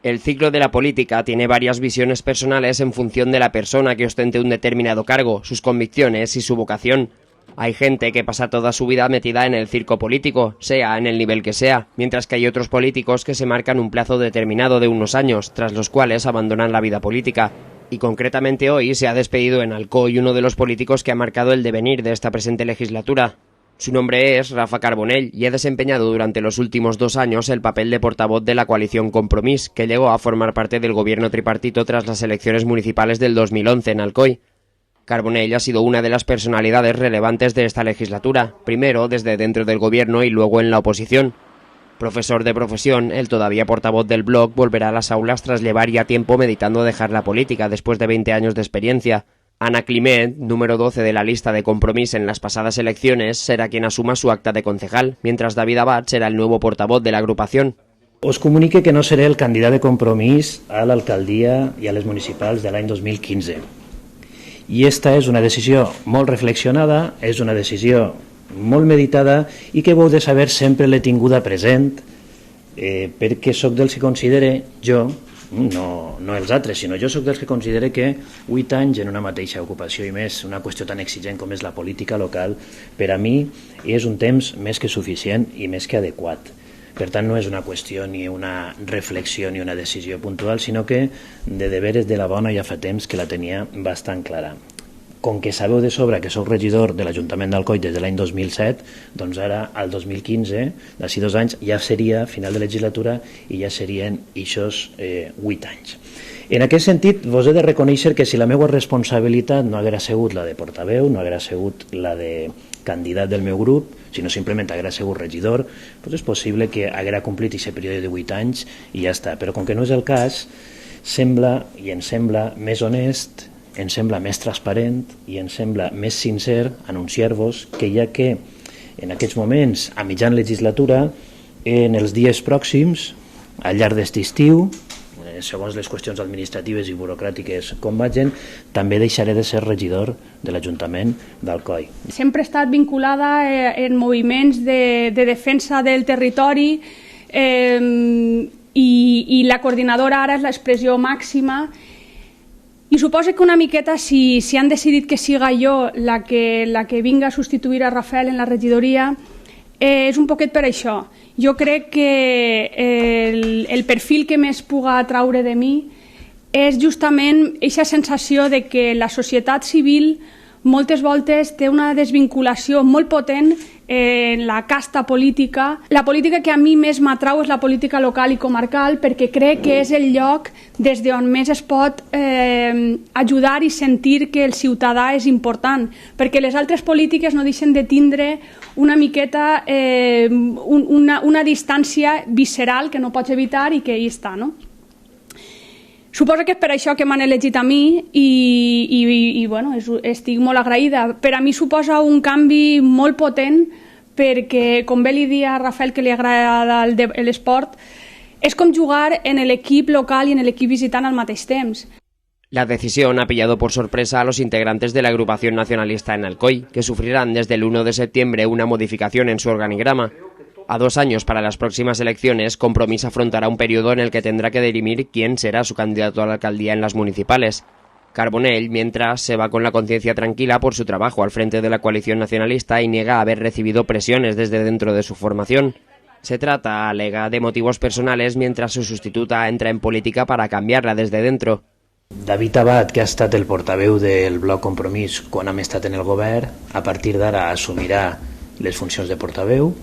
El ciclo de la política tiene varias visiones personales en función de la persona que ostente un determinado cargo, sus convicciones y su vocación. Hay gente que pasa toda su vida metida en el circo político, sea en el nivel que sea, mientras que hay otros políticos que se marcan un plazo determinado de unos años, tras los cuales abandonan la vida política. Y concretamente hoy se ha despedido en Alcoi uno de los políticos que ha marcado el devenir de esta presente legislatura. Su nombre es Rafa Carbonell y ha desempeñado durante los últimos 2 años el papel de portavoz de la coalición Compromís, que llegó a formar parte del gobierno tripartito tras las elecciones municipales del 2011 en Alcoi. Carbonell ha sido una de las personalidades relevantes de esta legislatura, primero desde dentro del gobierno y luego en la oposición. Profesor de profesión, el todavía portavoz del Bloc volverá a las aulas tras llevar ya tiempo meditando dejar la política después de 20 años de experiencia. Ana Climent, número 12 de la lista de Compromís en las pasadas elecciones, será quien asuma su acta de concejal, mientras David Abad será el nuevo portavoz de la agrupación. Us comunique que no seré el candidat de Compromís a l'alcaldia i a les municipals de l'any 2015. I esta és una decisió molt reflexionada, és una decisió molt meditada i que heu de saber sempre l'he tinguda present perquè sóc dels que considere jo, no els altres, sinó jo sóc dels que considere que 8 anys en una mateixa ocupació i més una qüestió tan exigent com és la política local, per a mi és un temps més que suficient i més que adequat. Per tant, no és una qüestió ni una reflexió ni una decisió puntual, sinó que de deberes de la bona ja fa temps que la tenia bastant clara. Com que sabeu de sobre que sóc regidor de l'Ajuntament d'Alcoi des de l'any 2007, doncs ara, al 2015, d'ací 2 anys, ja seria final de legislatura i ja serien ixos 8 anys. En aquest sentit, vos he de reconèixer que si la meva responsabilitat no haguera sigut la de portaveu, no haguera sigut la de candidat del meu grup, sinó simplement haguera sigut regidor, doncs és possible que haguera complit aquest període de 8 anys i ja està. Però com que no és el cas, sembla, i ens sembla més honest, ens sembla més transparent i ens sembla més sincer anunciar-vos que ja que en aquests moments, a mitjan legislatura, en els dies pròxims, al llarg d'aquest estiu, segons les qüestions administratives i burocràtiques com vagin, també deixaré de ser regidor de l'Ajuntament d'Alcoi. Sempre he estat vinculada en moviments de defensa del territori i la coordinadora ara és l'expressió màxima. I suposo que una miqueta, si han decidit que siga jo la que vinga a substituir a Rafael en la regidoria, és un poquet per això. Jo crec que el perfil que més puga atraure de mi és justament aquesta sensació de que la societat civil moltes voltes té una desvinculació molt potent en la casta política. La política que a mi més m'atrau és la política local i comarcal perquè crec que és el lloc des d'on més es pot ajudar i sentir que el ciutadà és important, perquè les altres polítiques no deixen de tindre una miqueta una distància visceral que no pots evitar i que hi està, no? Suposo que és per això que m'han elegit a mi i bueno, estic molt agraïda. Per a mi suposa un canvi molt potent perquè, com bé li dia a Rafael que li agrada l'esport, és com jugar en l'equip local i en l'equip visitant al mateix temps. La decisión ha pillado por sorpresa a los integrantes de la agrupación nacionalista en Alcoi, que sufrirán desde el 1 de septiembre una modificación en su organigrama. A 2 años para las próximas elecciones, Compromís afrontará un periodo en el que tendrá que dirimir quién será su candidato a la alcaldía en las municipales. Carbonell, mientras, se va con la conciencia tranquila por su trabajo al frente de la coalición nacionalista y niega haber recibido presiones desde dentro de su formación. Se trata, alega, de motivos personales, mientras su sustituta entra en política para cambiarla desde dentro. David Abad, que ha estat el portaveu del Bloc Compromís quan hem estat en el govern, a partir d'ara assumirà les funcions de portaveu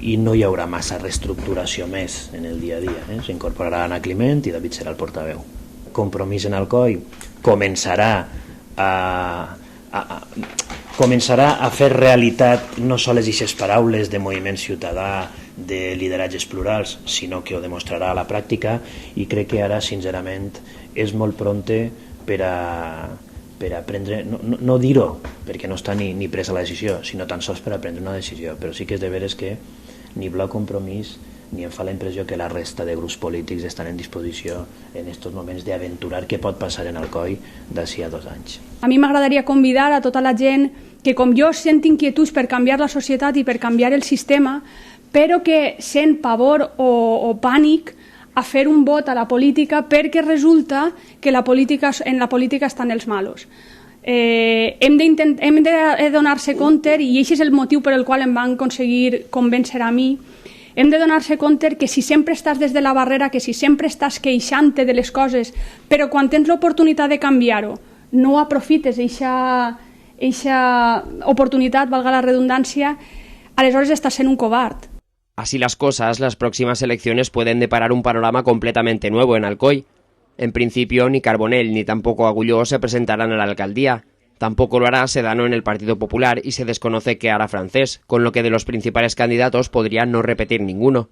i no hi haurà massa reestructuració més en el dia a dia. S'incorporarà Ana Climent i David serà el portaveu. Compromís en Alcoi començarà a fer realitat no sols aquestes paraules de moviment ciutadà, de lideratges plurals, sinó que ho demostrarà a la pràctica i crec que ara, sincerament, és molt pronte per a prendre, no dir-ho, perquè no està ni presa la decisió, sinó tan sols per a prendre una decisió, però sí que és de veres que ni Bloc Compromís ni em fa la impressió que la resta de grups polítics estan en disposició en aquests moments d'aventurar què pot passar en Alcoi d'ací a 2 anys. A mi m'agradaria convidar a tota la gent que com jo sent inquietuds per canviar la societat i per canviar el sistema, però que sent pavor o pànic a fer un vot a la política perquè resulta que en la política estan els malos. Hem de donar-se compte, i aquest és el motiu per el qual em van aconseguir convèncer a mi, hem de donar-se compte que si sempre estàs des de la barrera, que si sempre estàs queixant-te de les coses, però quan tens l'oportunitat de canviar-ho, no aprofites eixa oportunidad, valga la redundancia, aleshores estás en un covard. Así las cosas, las próximas elecciones pueden deparar un panorama completamente nuevo en Alcoy. En principio, ni Carbonell ni tampoco Agulló se presentarán a la alcaldía. Tampoco lo hará Sedano en el Partido Popular y se desconoce qué hará Francés, con lo que de los principales candidatos podría no repetir ninguno.